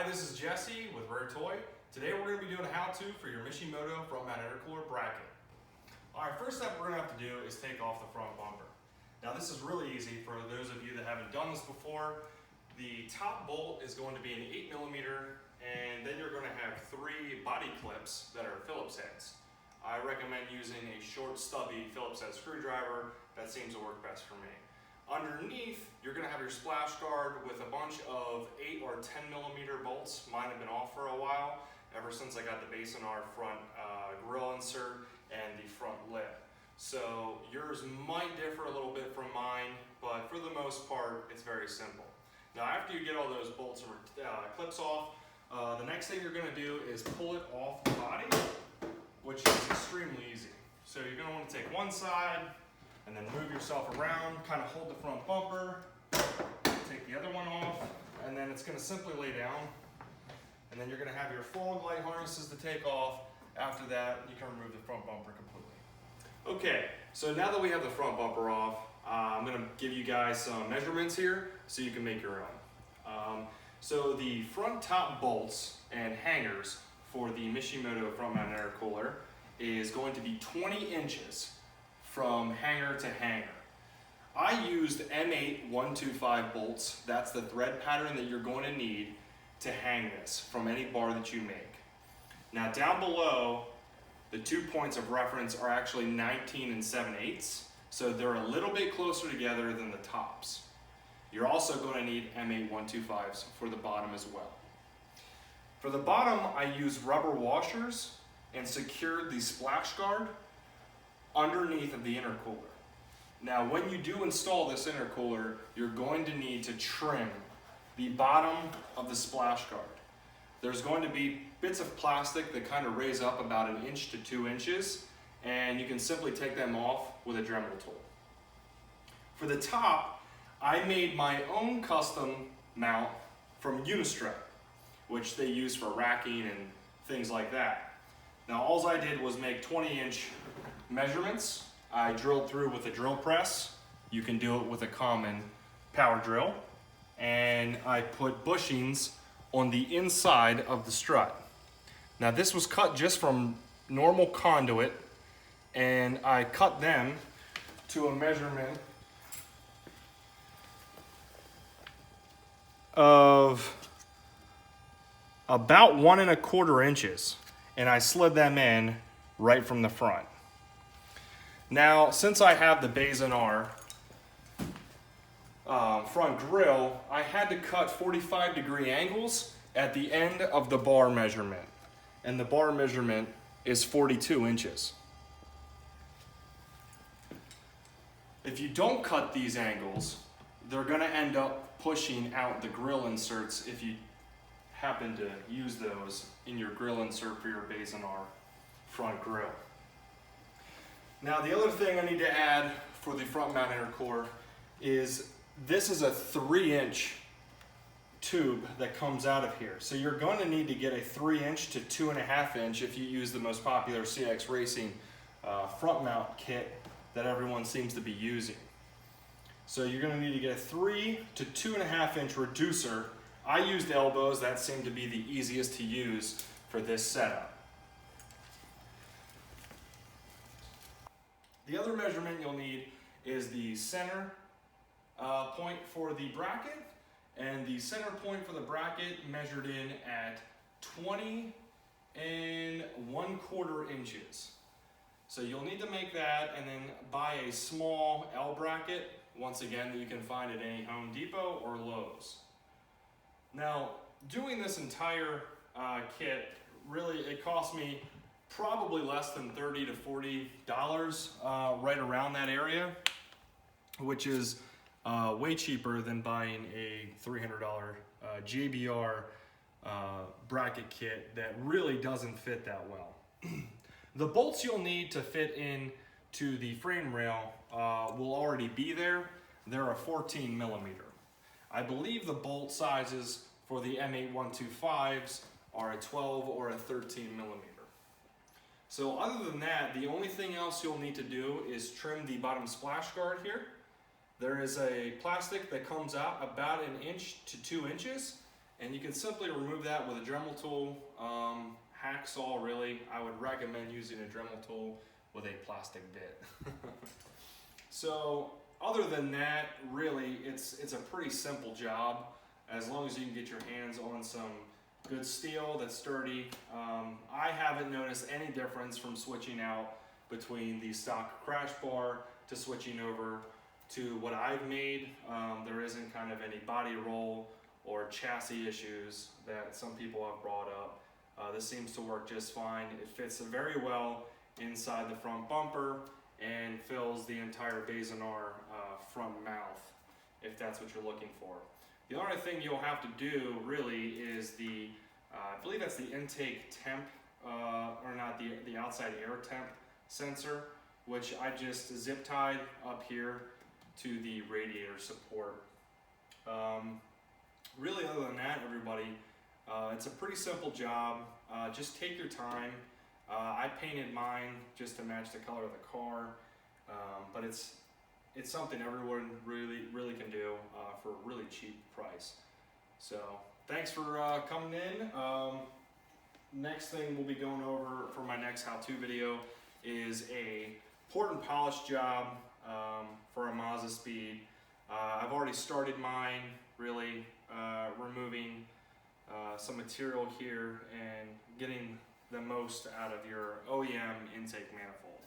Hi, this is Jesse with Rare Toy. Today we're going to be doing a how-to for your Mishimoto front mount intercooler bracket. Alright, first step we're going to have to do is take off the front bumper. Now this is really easy for those of you that haven't done this before. The top bolt is going to be an 8mm, and then you're going to have 3 body clips that are Phillips heads. I recommend using a short stubby Phillips head screwdriver. That seems to work best for me. Underneath, you're going to have your splash guard with a bunch of 8 or 10mm bolts. Mine have been off for a while, ever since I got the base on our front grill insert and the front lip. So yours might differ a little bit from mine, but for the most part, it's very simple. Now after you get all those bolts and clips off, the next thing you're going to do is pull it off the body, which is extremely easy. So you're going to want to take one side, and then move yourself around, kind of hold the front bumper, take the other one off, and then it's going to simply lay down. And then you're going to have your fog light harnesses to take off. After that, you can remove the front bumper completely. Okay, so now that we have the front bumper off, I'm going to give you guys some measurements here so you can make your own. So the front top bolts and hangers for the Mishimoto front mount intercooler is going to be 20 inches from hanger to hanger. I used M8 125 bolts. That's the thread pattern that you're going to need to hang this from any bar that you make. Now down below, the 2 points of reference are actually 19 7/8, so they're a little bit closer together than the tops. You're also going to need M8 125s for the bottom as well. For the bottom, I used rubber washers and secured the splash guard underneath of the intercooler. Now when you do install this intercooler, you're going to need to trim the bottom of the splash guard. There's going to be bits of plastic that kind of raise up about 1 inch to 2 inches, and you can simply take them off with a Dremel tool. For the top, I made my own custom mount from Unistrut, which they use for racking and things like that. Now all I did was make 20-inch measurements. I drilled through with a drill press. You can do it with a common power drill. And I put bushings on the inside of the strut. Now this was cut just from normal conduit, and I cut them to a measurement of about 1 1/4 inches, and I slid them in right from the front. Now, since I have the Basin-R front grill, I had to cut 45-degree angles at the end of the bar measurement, and the bar measurement is 42 inches. If you don't cut these angles, they're going to end up pushing out the grill inserts if you happen to use those in your grill insert for your Basin-R front grill. Now the other thing I need to add for the front mount intercooler is this is a 3-inch tube that comes out of here. So you're going to need to get a 3-inch to 2.5 inch if you use the most popular CX Racing front mount kit that everyone seems to be using. So you're going to need to get a 3 to 2.5 inch reducer. I used elbows. That seemed to be the easiest to use for this setup. The other measurement you'll need is the center point for the bracket, and the center point for the bracket measured in at 20 1/4 inches. So you'll need to make that and then buy a small L bracket, once again, that you can find at any Home Depot or Lowe's. Now, doing this entire kit, really, it cost me probably less than $30 to $40, right around that area, which is way cheaper than buying a $300 JBR bracket kit that really doesn't fit that well. The bolts you'll need to fit in to the frame rail will already be there. They're a 14mm. I believe the bolt sizes for the M8 125s are a 12 or a 13mm. So other than that, the only thing else you'll need to do is trim the bottom splash guard here. There is a plastic that comes out about 1 inch to 2 inches, And you can simply remove that with a Dremel tool, hacksaw really. I would recommend using a Dremel tool with a plastic bit. So other than that, really, it's a pretty simple job as long as you can get your hands on some good steel that's sturdy. I haven't noticed any difference from switching out between the stock crash bar to switching over to what I've made. There isn't kind of any body roll or chassis issues that some people have brought up. This seems to work just fine. It fits very well inside the front bumper and fills the entire Bazenar front mouth, if that's what you're looking for. The only thing you'll have to do really is I believe that's the intake temp, or not, the outside air temp sensor, which I just zip tied up here to the radiator support. Really, other than that, everybody, it's a pretty simple job. Just take your time. I painted mine just to match the color of the car, but it's something everyone really can do for a really cheap price. So thanks for coming in. Next thing we'll be going over for my next how-to video is a port and polish job for a Mazdaspeed. I've already started mine, really removing some material here and getting the most out of your OEM intake manifold.